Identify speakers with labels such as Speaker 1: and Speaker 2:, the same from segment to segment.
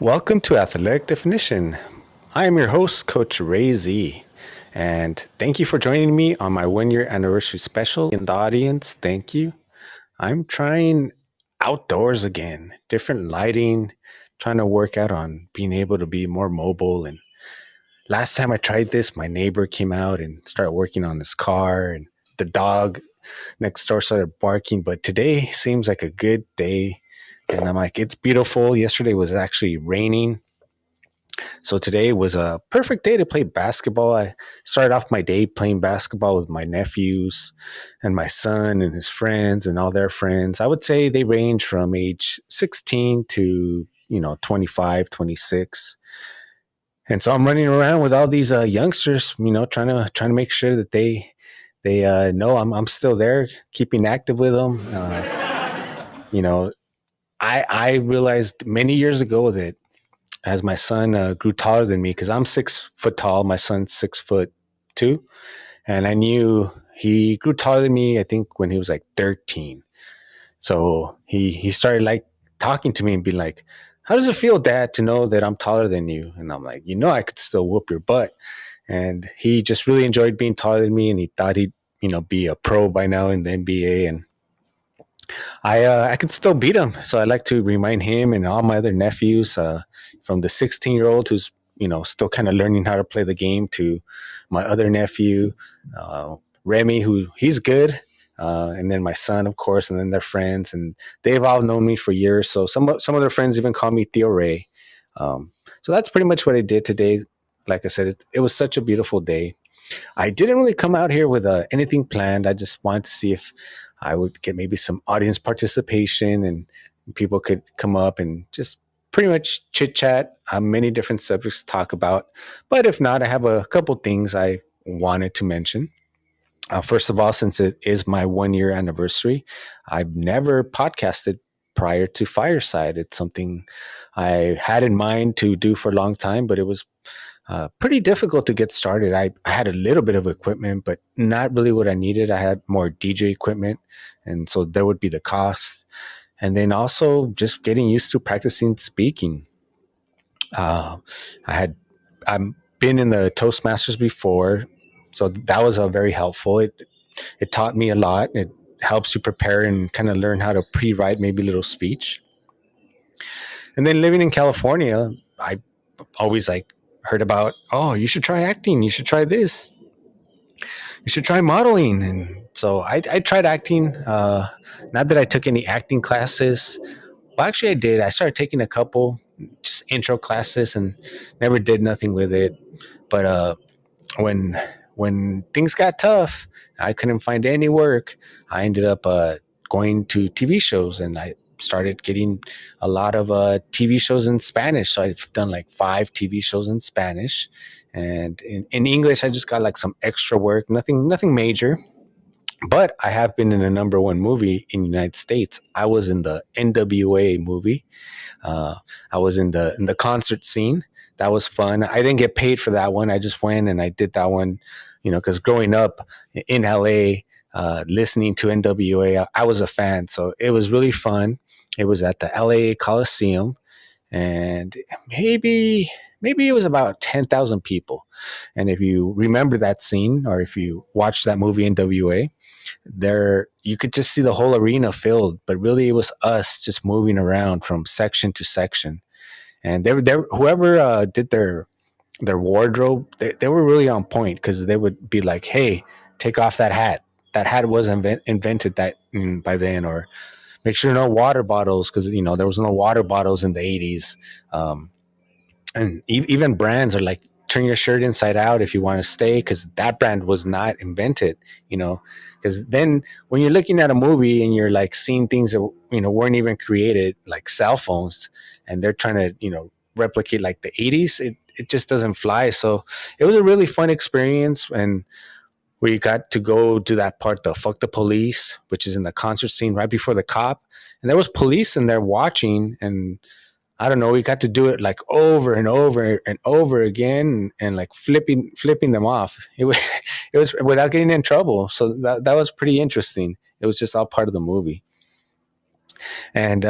Speaker 1: Welcome to Athletic Definition. I am your host, Coach Ray Z, and thank you for joining me on my 1 year anniversary special. In the audience, thank you. I'm trying outdoors again, different lighting, trying to work out on being able to be more mobile. And last time I tried this, my neighbor came out and started working on his car, and the dog next door started barking. But today seems like a good day. And I'm like, it's beautiful. Yesterday was actually raining, so today was a perfect day to play basketball. I started off my day playing basketball with my nephews and my son and his friends and all their friends. I would say they range from age 16 to 25, 26. And so I'm running around with all these youngsters, trying to make sure that they know I'm still there, keeping active with them. You know, I realized many years ago that as my son grew taller than me, because I'm 6 foot tall, my son's 6 foot two, and I knew he grew taller than me. I think when he was like 13, so he started like talking to me and being like, "How does it feel, Dad, to know that I'm taller than you?" And I'm like, I could still whoop your butt. And he just really enjoyed being taller than me, and he thought he'd be a pro by now in the NBA. And I could still beat him. So I like to remind him and all my other nephews, from the 16-year-old who's still kind of learning how to play the game, to my other nephew, Remy, who he's good, and then my son, of course, and then their friends, and they've all known me for years. So some of their friends even call me Theo Ray. So that's pretty much what I did today. Like I said, it was such a beautiful day. I didn't really come out here with anything planned. I just wanted to see if I would get maybe some audience participation and people could come up and just pretty much chit chat. Many different subjects to talk about. But if not, I have a couple things I wanted to mention. First of all, since it is my 1 year anniversary, I've never podcasted prior to Fireside. It's something I had in mind to do for a long time, but it was pretty difficult to get started. I had a little bit of equipment, but not really what I needed. I had more DJ equipment, and so there would be the cost. And then also just getting used to practicing speaking. Uh, I had I've been in the Toastmasters before, so that was very helpful. It taught me a lot. It helps you prepare and kind of learn how to pre-write maybe a little speech. And then living in California, I always like heard about, oh, you should try acting, you should try this, you should try modeling. And so I tried acting. Not that I took any acting classes. Well, actually, I did. I started taking a couple just intro classes and never did nothing with it. But when when things got tough, I couldn't find any work. I ended up going to TV shows, and I started getting a lot of TV shows in Spanish. So I've done like 5 TV shows in Spanish, and in English, I just got like some extra work. Nothing major. But I have been in a number 1 movie in the United States. I was in the NWA movie. Uh, I was in the concert scene. That was fun. I didn't get paid for that one. I just went and I did that one, because growing up in LA, listening to NWA, I was a fan. So it was really fun. It was at the LA Coliseum, and maybe it was about 10,000 people. And if you remember that scene, or if you watched that movie NWA, there you could just see the whole arena filled, but really it was us just moving around from section to section. And they were whoever did their wardrobe, they were really on point, because they would be like, hey, take off that hat. That hat was invented by then. Or make sure no water bottles, because there was no water bottles in the 80s. And even brands are like, turn your shirt inside out if you want to stay, because that brand was not invented. Because then when you're looking at a movie and you're like seeing things that weren't even created, like cell phones, and they're trying to replicate like the 80s, it just doesn't fly. So it was a really fun experience. And we got to go to that part, the fuck the police, which is in the concert scene right before the cop, and there was police in there watching. And I don't know. We got to do it like over and over and over again, and like flipping them off. It was without getting in trouble. So that was pretty interesting. It was just all part of the movie. And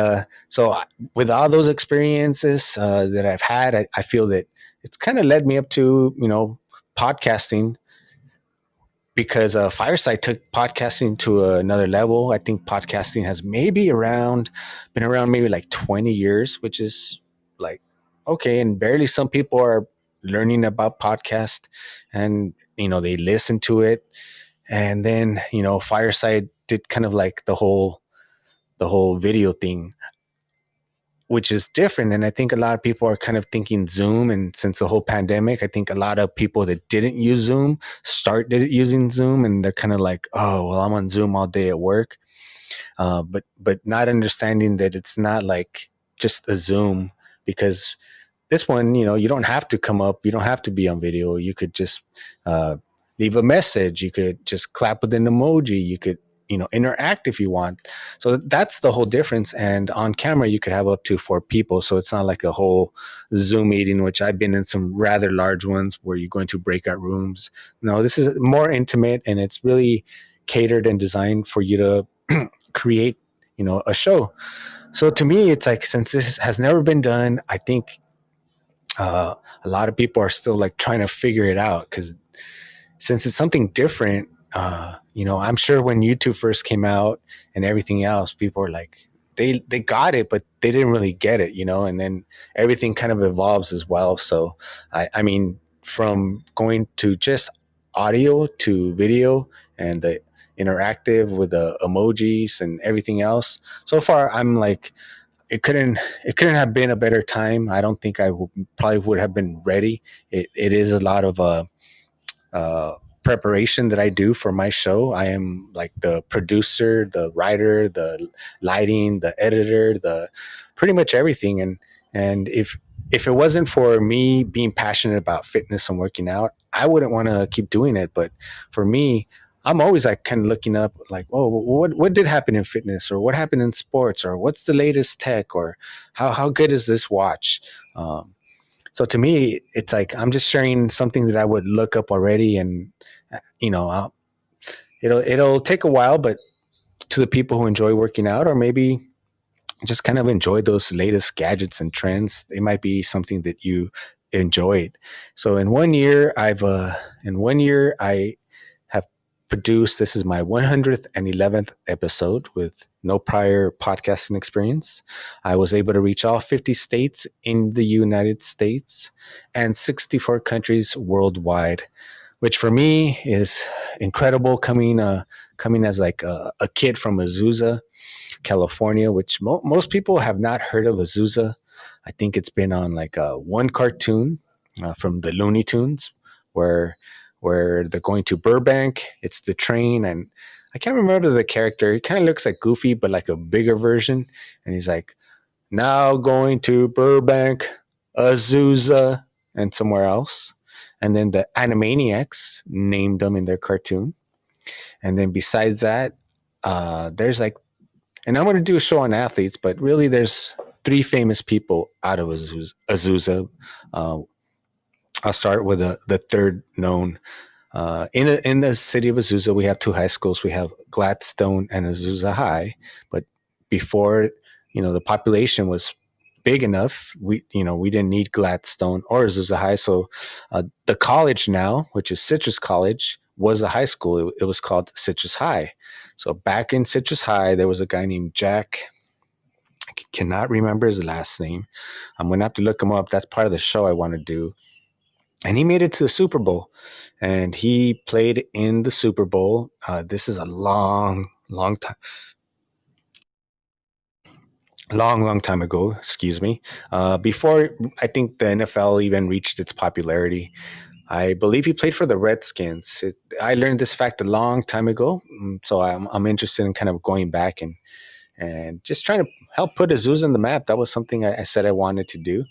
Speaker 1: with all those experiences that I've had, I feel that it's kind of led me up to, podcasting, because Fireside took podcasting to another level. I think podcasting has been around maybe like 20 years, which is like, okay. And barely some people are learning about podcast, and, they listen to it. And then, Fireside did kind of like the whole video thing, which is different. And I think a lot of people are kind of thinking Zoom. And since the whole pandemic, I think a lot of people that didn't use Zoom started using Zoom, and they're kind of like, oh, well, I'm on Zoom all day at work. But not understanding that it's not like just a Zoom, because this one, you don't have to come up, you don't have to be on video. You could just uh, leave a message. You could just clap with an emoji. You could, interact if you want. So that's the whole difference. And on camera, you could have up to 4 people. So it's not like a whole Zoom meeting, which I've been in some rather large ones where you go into breakout rooms. No, this is more intimate, and it's really catered and designed for you to create, a show. So to me, it's like, since this has never been done, I think uh, a lot of people are still like trying to figure it out, because since it's something different, I'm sure when YouTube first came out and everything else, people were like, they got it, but they didn't really get it, and then everything kind of evolves as well. So I mean, from going to just audio to video, and the interactive with the emojis and everything else, so far I'm like, it couldn't have been a better time. I don't think probably would have been ready. It is a lot of uh, preparation that I do for my show. I am like the producer, the writer, the lighting, the editor, the pretty much everything. And if it wasn't for me being passionate about fitness and working out, I wouldn't want to keep doing it. But for me, I'm always like kind of looking up, like, oh, what did happen in fitness, or what happened in sports, or what's the latest tech, or how good is this watch? So to me, it's like I'm just sharing something that I would look up already, and you know, I'll, it'll take a while, but to the people who enjoy working out, or maybe just kind of enjoy those latest gadgets and trends, it might be something that you enjoyed. So in 1 year I have produced, this is my 100th and 11th episode with no prior podcasting experience. I was able to reach all 50 states in the United States and 64 countries worldwide, which for me is incredible, coming as like a kid from Azusa, California, which most people have not heard of Azusa. I think it's been on like one cartoon from the Looney Tunes, where they're going to Burbank. It's the train, and I can't remember the character. He kind of looks like Goofy, but like a bigger version. And he's like, now going to Burbank, Azusa, and somewhere else. And then the Animaniacs named them in their cartoon. And then besides that, there's like, and I'm going to do a show on athletes, but really there's 3 famous people out of Azusa. Uh, I'll start with the third known. In the city of Azusa, we have 2 high schools. We have Gladstone and Azusa High. But before, the population was big enough, we didn't need Gladstone or Azusa High. So the college now, which is Citrus College, was a high school. It was called Citrus High. So back in Citrus High, there was a guy named Jack. I cannot remember his last name. I'm gonna have to look him up. That's part of the show I want to do. And he made it to the Super Bowl, and he played in the Super Bowl. This is a long, long time, long time ago. Excuse me. Before I think the NFL even reached its popularity, I believe he played for the Redskins. I learned this fact a long time ago, so I'm interested in kind of going back and just trying to help put Azusa on the map. That was something I said I wanted to do.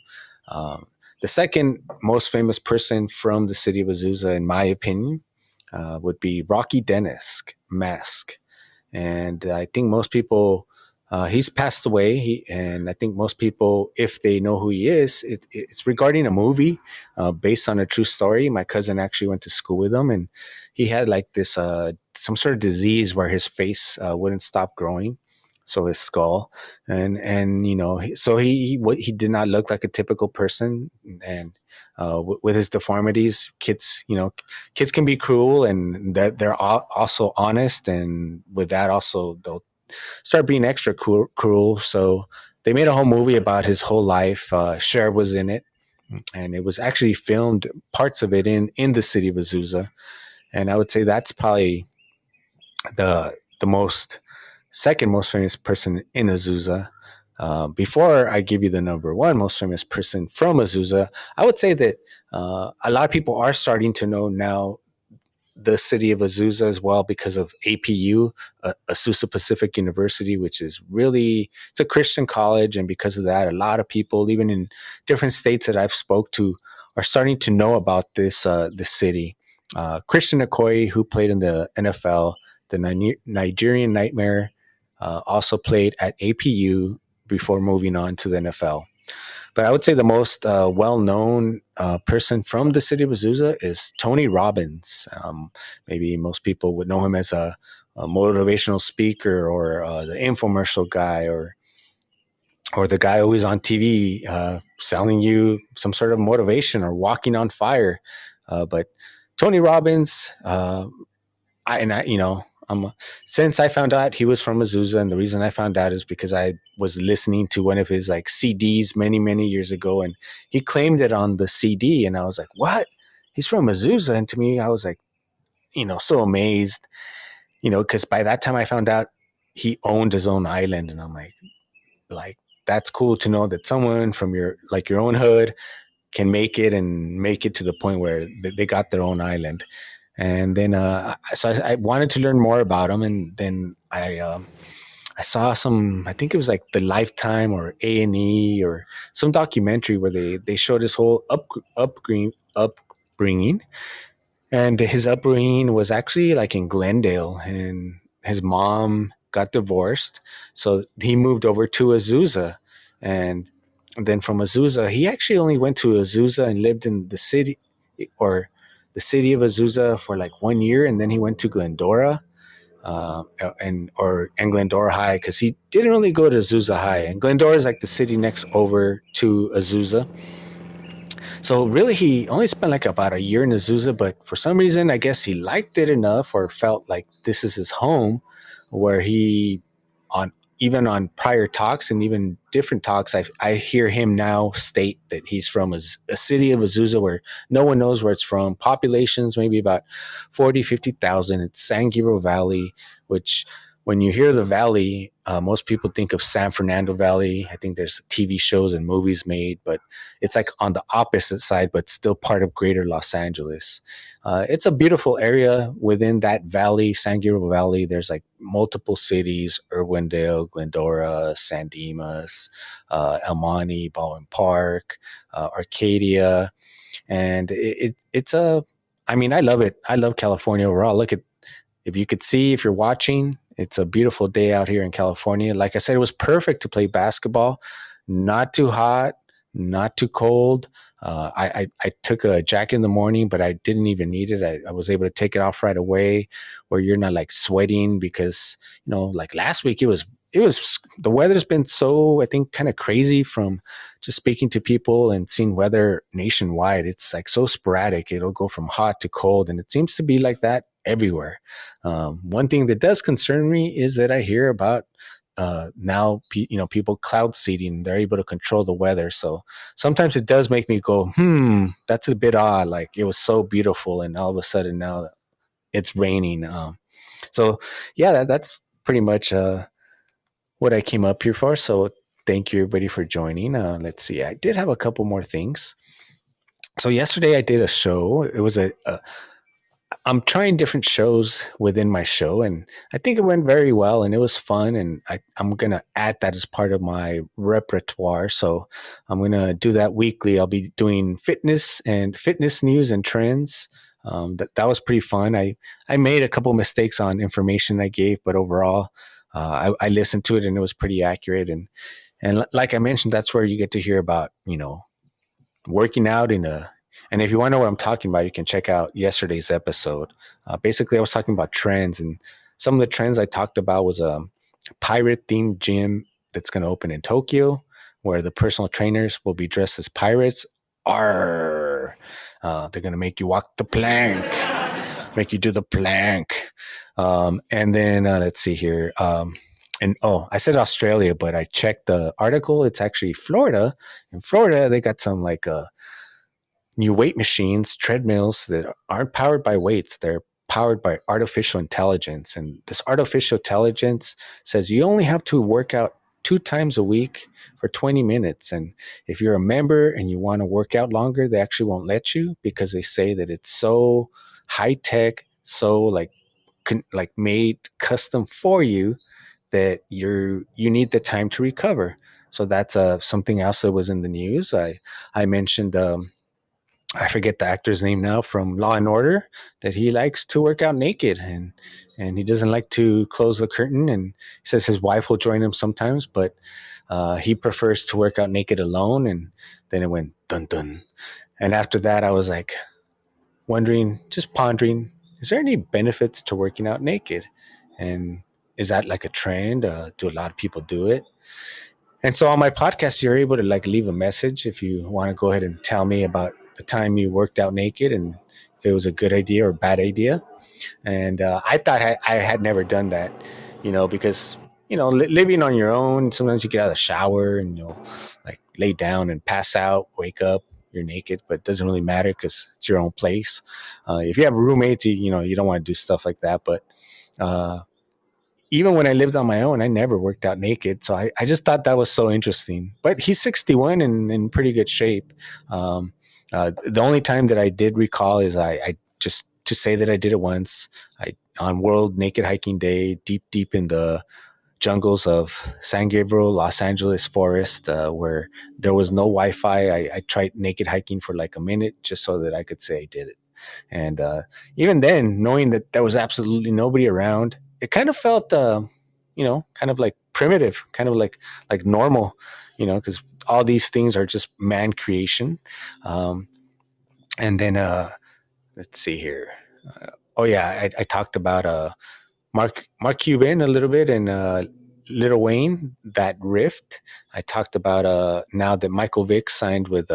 Speaker 1: Um, the second most famous person from the city of Azusa, in my opinion, would be Rocky Dennis Mask. And I think most people, he's passed away. And I think most people, if they know who he is, it's regarding a movie based on a true story. My cousin actually went to school with him, and he had like this, some sort of disease where his face wouldn't stop growing. so his skull, and so he did not look like a typical person, and with his deformities, kids can be cruel, and that they're also honest, and with that also they'll start being extra cruel. So they made a whole movie about his whole life. Cher was in it, and it was actually filmed parts of it in the city of Azusa. And I would say that's probably the most second most famous person in Azusa. Before I give you the number one most famous person from Azusa, I would say that a lot of people are starting to know now the city of Azusa as well because of APU, Azusa Pacific University, which is really it's a Christian college, and because of that, a lot of people, even in different states that I've spoke to, are starting to know about this city. Christian Okoye, who played in the NFL, the Nigerian Nightmare, also played at APU before moving on to the NFL. But I would say the most well-known person from the city of Azusa is Tony Robbins. Maybe most people would know him as a motivational speaker, or the infomercial guy, or the guy always on TV selling you some sort of motivation or walking on fire. But Tony Robbins, I'm since I found out he was from Azusa, and the reason I found out is because I was listening to one of his like CDs many years ago, and he claimed it on the CD, and I was like, "What? He's from Azusa?" And to me, I was like, so amazed, because by that time I found out he owned his own island, and I'm like that's cool to know that someone from your own hood can make it to the point where they got their own island. And then I wanted to learn more about him, and then I saw some, I think it was like the Lifetime or A&E or some documentary where they showed his whole upbringing, and his upbringing was actually like in Glendale, and his mom got divorced, so he moved over to Azusa. And then from Azusa, he actually only went to Azusa and lived in the city, or the city of Azusa, for like 1 year, and then he went to Glendora, and Glendora High, because he didn't really go to Azusa High, and Glendora is like the city next over to Azusa. So really, he only spent like about a year in Azusa, but for some reason, I guess he liked it enough, or felt like this is his home, where he on even on prior talks and even different talks, I hear him now state that he's from a city of Azusa where no one knows where it's from. Populations maybe about 40, 50,000. It's San Gabriel Valley, which when you hear the valley, most people think of San Fernando Valley. I think there's TV shows and movies made, but it's like on the opposite side, but still part of greater Los Angeles. It's a beautiful area within that valley, San Gabriel Valley. There's like multiple cities: Irwindale, Glendora, San Dimas, El Monte, Baldwin Park, Arcadia. And it's a, I mean, I love it. I love California overall. Look at, if you could see, if you're watching, it's a beautiful day out here in California. Like I said, it was perfect to play basketball. Not too hot, not too cold. I took a jacket in the morning, but I didn't even need it. I was able to take it off right away, where you're not like sweating, because like last week it was the weather's been so, I think, kind of crazy, from just speaking to people and seeing weather nationwide. It's like so sporadic. It'll go from hot to cold, and it seems to be like that everywhere. One thing that does concern me is that I hear about now people cloud seeding. They're able to control the weather, so sometimes it does make me go, that's a bit odd. Like, it was so beautiful, and all of a sudden now it's raining. So yeah, that's pretty much what I came up here for. So thank you everybody for joining. Let's see, I did have a couple more things. So yesterday I did a show. It was I'm trying different shows within my show, and I think it went very well, and it was fun, and I'm gonna add that as part of my repertoire. So I'm gonna do that weekly. I'll be doing fitness news and trends. That was pretty fun. I made a couple mistakes on information I gave, but overall, I listened to it, and it was pretty accurate. And like I mentioned, that's where you get to hear about working out in a, and if you want to know what I'm talking about, you can check out yesterday's episode. Basically, I was talking about trends, and some of the trends I talked about was pirate themed gym that's going to open in Tokyo, where the personal trainers will be dressed as pirates. Arr! They're going to make you walk the plank, make you do the plank. And then let's see here. And I said Australia, but I checked the article. It's actually Florida. In Florida, they got some like new weight machines, treadmills that aren't powered by weights. They're powered by artificial intelligence. And this artificial intelligence says you only have to work out 2 times a week for 20 minutes. And if you're a member and you want to work out longer, they actually won't let you because they say that it's so high tech, so like made custom for you that you need the time to recover. So that's something else that was in the news. I mentioned I forget the actor's name now from Law and Order, that he likes to work out naked and he doesn't like to close the curtain. And he says his wife will join him sometimes, but he prefers to work out naked alone. And then it went dun dun. And after that, I was like wondering, just pondering, is there any benefits to working out naked? And is that like a trend? Do a lot of people do it? And so on my podcast, you're able to like leave a message if you want to go ahead and tell me about the time you worked out naked and if it was a good idea or bad idea. And I thought I had never done that, because living on your own, sometimes you get out of the shower and you'll like lay down and pass out, wake up, you're naked, but it doesn't really matter because it's your own place. If you have roommates, you don't want to do stuff like that, but. Uh, Even when I lived on my own, I never worked out naked. So I just thought that was so interesting. But he's 61 and in pretty good shape. Um, the only time that I did recall is I just to say that I did it once. On World Naked Hiking Day, deep in the jungles of San Gabriel, Los Angeles forest, where there was no Wi-Fi. I tried naked hiking for like a minute just so that I could say I did it. And even then, knowing that there was absolutely nobody around, it kind of felt, kind of like primitive, kind of like normal, because all these things are just man creation. Um, and then let's see here. Oh yeah, I talked about Mark Cuban a little bit and Lil Wayne, that rift. I talked about now that Michael Vick signed with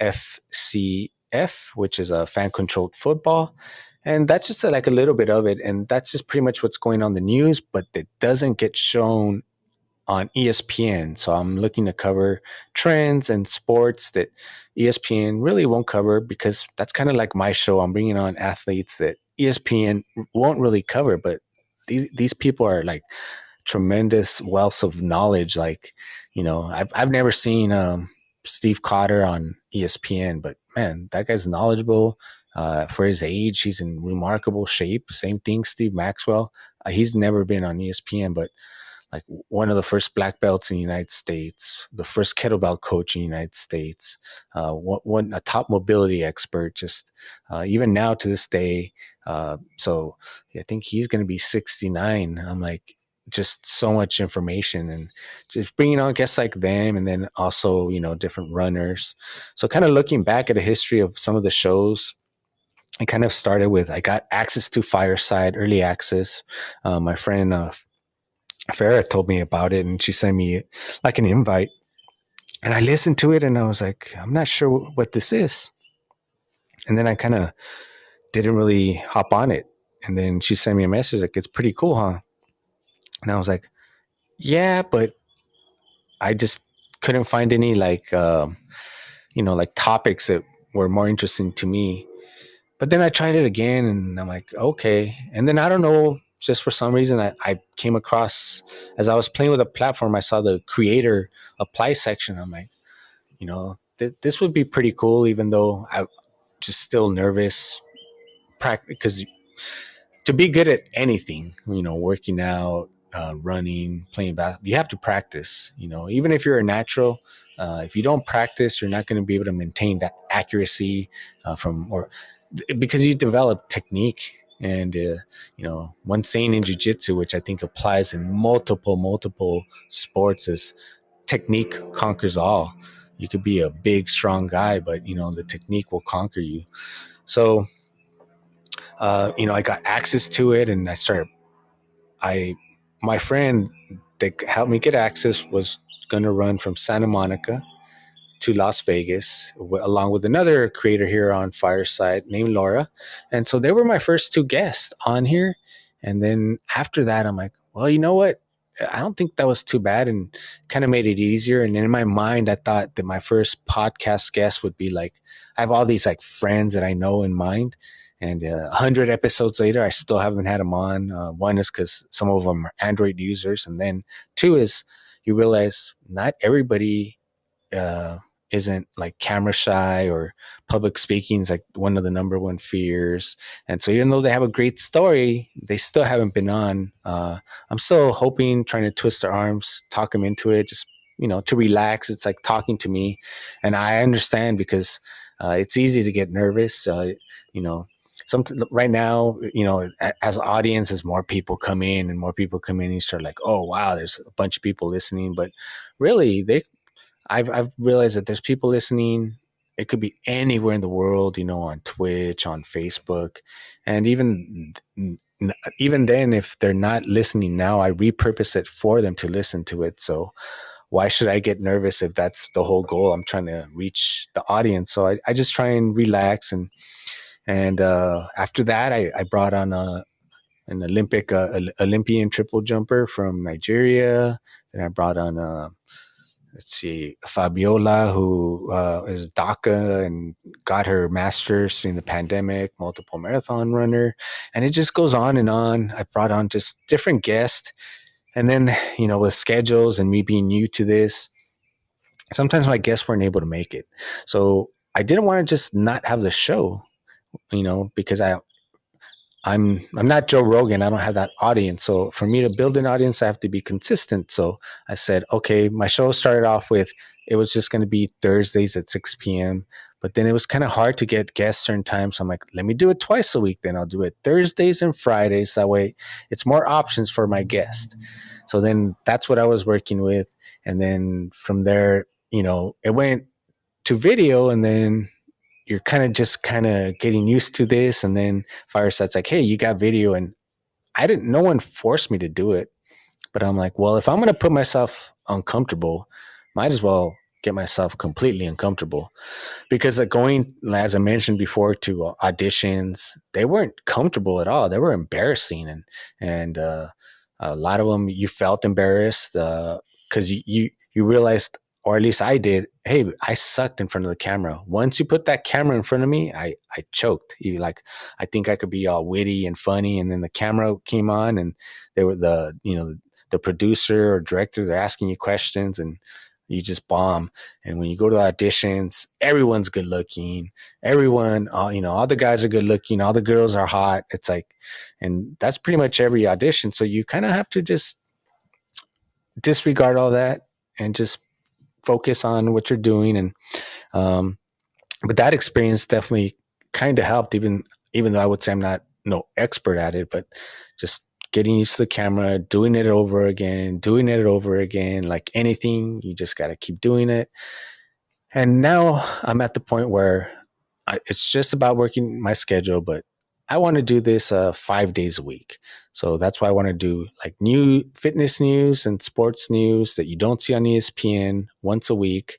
Speaker 1: FCF, which is a fan controlled football. And that's just like a little bit of it. And that's just pretty much what's going on in the news, but it doesn't get shown on ESPN. So I'm looking to cover trends and sports that ESPN really won't cover because that's kind of like my show. I'm bringing on athletes that ESPN won't really cover, but these people are like tremendous wealths of knowledge. Like, I've never seen Steve Cotter on ESPN, but man, that guy's knowledgeable. For his age, he's in remarkable shape. Same thing, Steve Maxwell. He's never been on ESPN, but like one of the first black belts in the United States, the first kettlebell coach in the United States, a top mobility expert, just even now to this day. So I think he's going to be 69. I'm like, just so much information and just bringing on guests like them and then also, different runners. So kind of looking back at a history of some of the shows, it kind of started with, I got access to Fireside, early access. My friend Farah told me about it and she sent me like an invite. And I listened to it and I was like, I'm not sure what this is. And then I kind of didn't really hop on it. And then she sent me a message like, it's pretty cool, huh? And I was like, yeah, but I just couldn't find any like topics that were more interesting to me. But then I tried it again and I'm like, okay. And then I don't know, just for some reason, I came across, as I was playing with a platform, I saw the creator apply section. I'm like, this would be pretty cool, even though I'm just still nervous. Because to be good at anything, working out, running, playing basketball, you have to practice. Even if you're a natural, if you don't practice, you're not going to be able to maintain that accuracy because you develop technique. And one saying in jiu-jitsu, which I think applies in multiple sports, is technique conquers all. You could be a big, strong guy, but the technique will conquer you. So I got access to it, and I my friend that helped me get access was going to run from Santa Monica to Las Vegas, along with another creator here on Fireside named Laura. And so they were my first two guests on here. And then after that, I'm like, well, you know what? I don't think that was too bad, and kind of made it easier. And in my mind, I thought that my first podcast guest would be like, I have all these like friends that I know in mind. And 100 episodes later, I still haven't had them on. One is because some of them are Android users. And then two is you realize not everybody uh, isn't like camera shy, or public speaking is like one of the number one fears. And so even though they have a great story, they still haven't been on. I'm still hoping, trying to twist their arms, talk them into it, just, to relax. It's like talking to me. And I understand because it's easy to get nervous. You know, some right now, as audience, as more people come in and more people come in, you start like, oh wow, there's a bunch of people listening. But really, I've realized that there's people listening. It could be anywhere in the world, on Twitch, on Facebook, and even then, if they're not listening now, I repurpose it for them to listen to it. So why should I get nervous if that's the whole goal? I'm trying to reach the audience, so I just try and relax. And after that, I brought on an Olympian triple jumper from Nigeria. Then I brought on let's see, Fabiola, who is DACA and got her master's during the pandemic, multiple marathon runner. And it just goes on and on. I brought on just different guests. And then, with schedules and me being new to this, sometimes my guests weren't able to make it. So I didn't want to just not have the show, because I'm not Joe Rogan. I don't have that audience. So for me to build an audience, I have to be consistent. So I said, okay, my show started off with, it was just going to be Thursdays at 6 p.m. But then it was kind of hard to get guests certain times. So I'm like, let me do it twice a week. Then I'll do it Thursdays and Fridays. That way it's more options for my guest. So then that's what I was working with. And then from there, it went to video, and then you're kind of getting used to this. And then Fireside's like, hey, you got video. And no one forced me to do it. But I'm like, well, if I'm going to put myself uncomfortable, might as well get myself completely uncomfortable. Because like going, as I mentioned before, to auditions, they weren't comfortable at all. They were embarrassing. And a lot of them, you felt embarrassed because you realized, or at least I did, hey, I sucked in front of the camera. Once you put that camera in front of me, I choked. I think I could be all witty and funny, and then the camera came on, and they were the producer or director, they're asking you questions, and you just bomb. And when you go to auditions, everyone's good looking. Everyone, all the guys are good looking. All the girls are hot. It's like, and that's pretty much every audition. So you kind of have to just disregard all that and just focus on what you're doing. And but that experience definitely kind of helped, even though I would say I'm not no expert at it, but just getting used to the camera, doing it over again, like anything, you just got to keep doing it. And now I'm at the point where it's just about working my schedule, but I want to do this 5 days a week. So that's why I want to do like new fitness news and sports news that you don't see on ESPN once a week.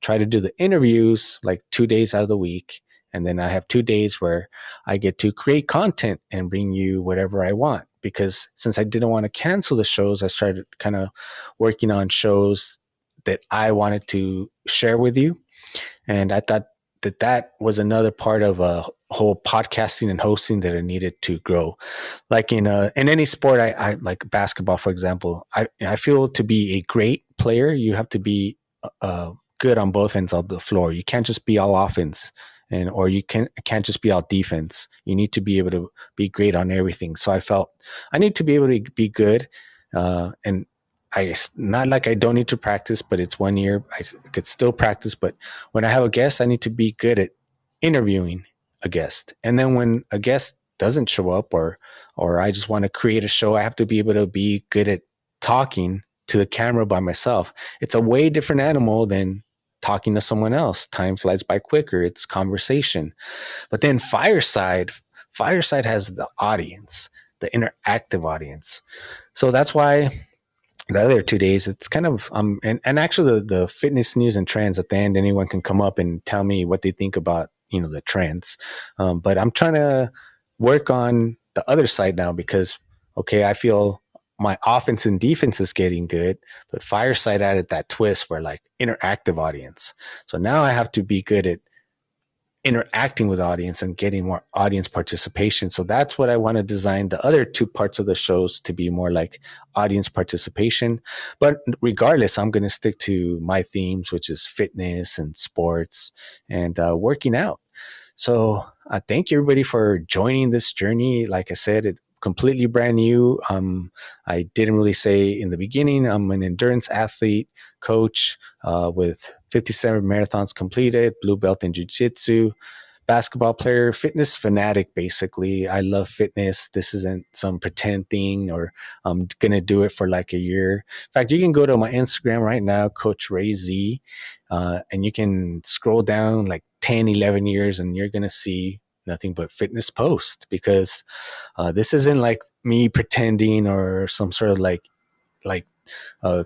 Speaker 1: Try to do the interviews like 2 days out of the week. And then I have 2 days where I get to create content and bring you whatever I want. Because since I didn't want to cancel the shows, I started kind of working on shows that I wanted to share with you. And I thought that was another part of a whole podcasting and hosting that I needed to grow. Like in any sport, I like basketball, for example. I feel to be a great player, you have to be good on both ends of the floor. You can't just be all offense, or you can't just be all defense. You need to be able to be great on everything. So I felt I need to be able to be good, and not like I don't need to practice, but it's 1 year. I could still practice, but when I have a guest, I need to be good at interviewing a guest. And then when a guest doesn't show up, or I just want to create a show, I have to be able to be good at talking to the camera by myself. It's a way different animal than talking to someone else. Time flies by quicker. It's conversation. But then Fireside has the audience. the interactive audience. So that's why the other 2 days it's kind of and actually the fitness news and trends at the end, anyone can come up and tell me what they think about the trends. But I'm trying to work on the other side now because okay, I feel my offense and defense is getting good, but Fireside added that twist where like interactive audience. So now I have to be good at interacting with audience and getting more audience participation. So that's what I want to design the other two parts of the shows to be more like audience participation. But regardless, I'm going to stick to my themes, which is fitness and sports and working out. So thank you everybody for joining this journey. Like I said, it completely brand new. I didn't really say in the beginning, I'm an endurance athlete coach with 57 marathons completed, blue belt in jiu-jitsu, basketball player, fitness fanatic, basically. I love fitness. This isn't some pretend thing or I'm going to do it for like a year. In fact, you can go to my Instagram right now, Coach Ray Z, and you can scroll down like 10, 11 years and you're going to see nothing but fitness posts because this isn't like me pretending or some sort of like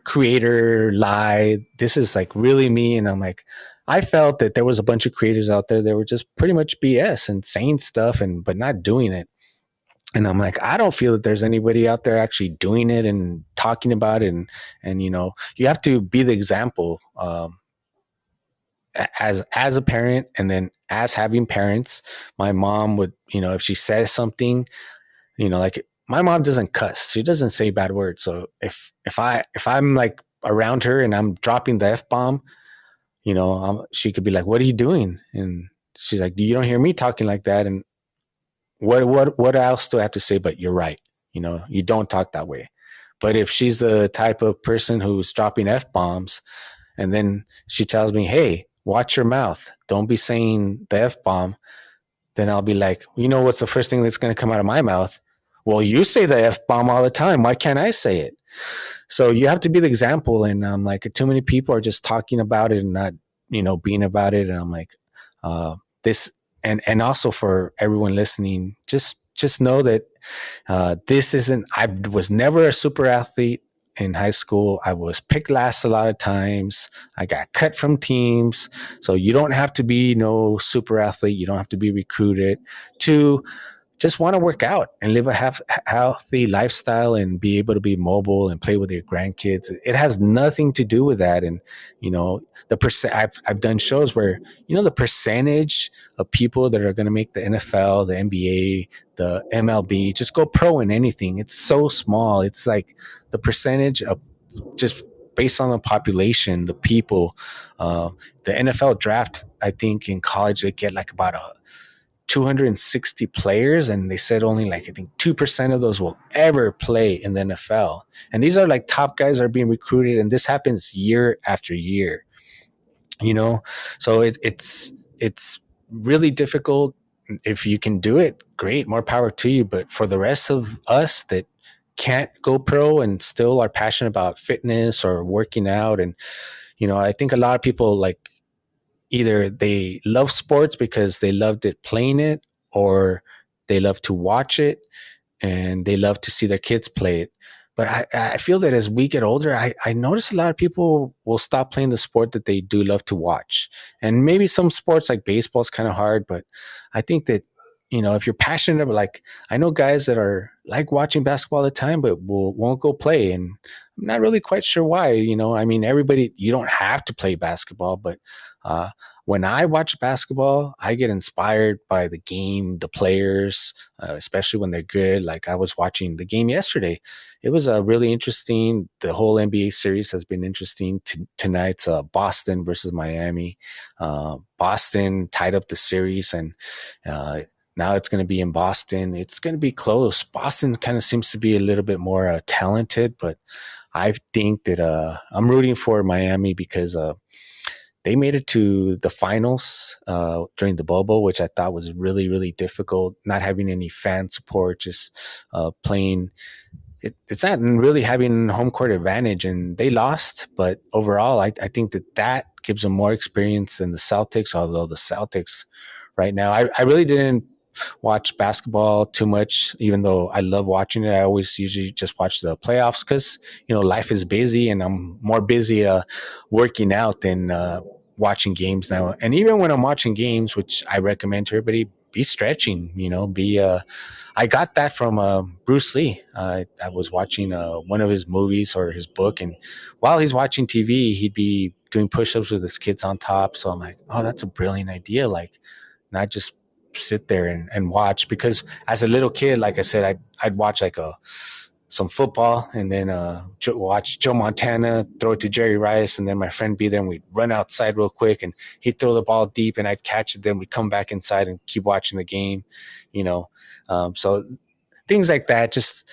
Speaker 1: creator lie. This is like really me. And I'm like, I felt that there was a bunch of creators out there that were just pretty much BS and saying stuff and but not doing it. And I'm like, I don't feel that there's anybody out there actually doing it and talking about it. And you have to be the example as a parent, and then as having parents. My mom would, if she says something, like my mom doesn't cuss. She doesn't say bad words. So if I'm like around her and I'm dropping the F bomb, she could be like, "What are you doing?" And she's like, "You don't hear me talking like that." And what else do I have to say? But you're right. You don't talk that way. But if she's the type of person who's dropping F bombs, and then she tells me, "Hey, watch your mouth. Don't be saying the F bomb," then I'll be like, what's the first thing that's going to come out of my mouth? Well, you say the F bomb all the time. Why can't I say it? So you have to be the example. And I'm like, too many people are just talking about it and not, being about it. And I'm like, this, and also for everyone listening, just know that this isn't, I was never a super athlete in high school. I was picked last a lot of times. I got cut from teams. So you don't have to be no super athlete. You don't have to be recruited to just want to work out and live a healthy lifestyle and be able to be mobile and play with your grandkids. It has nothing to do with that. And the percent I've done shows where the percentage of people that are going to make the NFL, the NBA, the MLB, just go pro in anything. It's so small. It's like the percentage of just based on the population, the people. The NFL draft, I think in college they get like about 260 players, and they said only like I think 2% of those will ever play in the NFL. And these are like top guys are being recruited, and this happens year after year. So it's really difficult. If you can do it, great, more power to you. But for the rest of us that can't go pro and still are passionate about fitness or working out, and I think a lot of people like either they love sports because they loved it playing it, or they love to watch it and they love to see their kids play it. But I feel that as we get older, I notice a lot of people will stop playing the sport that they do love to watch. And maybe some sports like baseball is kind of hard, but I think that, if you're passionate about, like, I know guys that are like watching basketball all the time, but won't go play. And I'm not really quite sure why, I mean, everybody, you don't have to play basketball, but, uh, when I watch basketball, I get inspired by the game, the players, especially when they're good. Like I was watching the game yesterday. It was really interesting. The whole NBA series has been interesting. Tonight's Boston versus Miami. Boston tied up the series, and now it's going to be in Boston. It's going to be close. Boston kind of seems to be a little bit more talented, but I think that I'm rooting for Miami because they made it to the finals during the bubble, which I thought was really, really difficult. Not having any fan support, just playing. It's not really having home court advantage, and they lost. But overall, I think that gives them more experience than the Celtics. Although the Celtics, right now, I really didn't watch basketball too much, even though I love watching it. I always usually just watch the playoffs because, life is busy and I'm more busy working out than watching games now. And even when I'm watching games, which I recommend to everybody, be stretching, be I got that from Bruce Lee. I was watching one of his movies or his book, and while he's watching TV, he'd be doing push-ups with his kids on top. So I'm like, oh, that's a brilliant idea. Like, not just sit there and watch. Because as a little kid, like I said, I'd watch like some football and then watch Joe Montana throw it to Jerry Rice, and then my friend be there and we'd run outside real quick and he'd throw the ball deep and I'd catch it. Then we'd come back inside and keep watching the game, you know. So things like that, just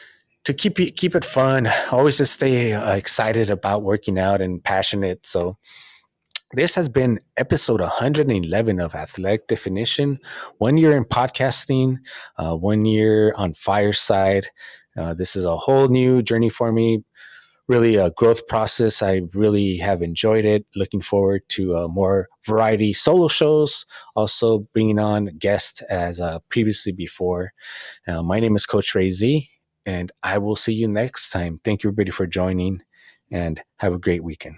Speaker 1: to keep it fun. Always just stay excited about working out and passionate. So this has been episode 111 of Athletic Definition. 1 year in podcasting, 1 year on Fireside. This is a whole new journey for me, really a growth process. I really have enjoyed it. Looking forward to more variety solo shows, also bringing on guests as previously before. My name is Coach Ray Z, and I will see you next time. Thank you, everybody, for joining, and have a great weekend.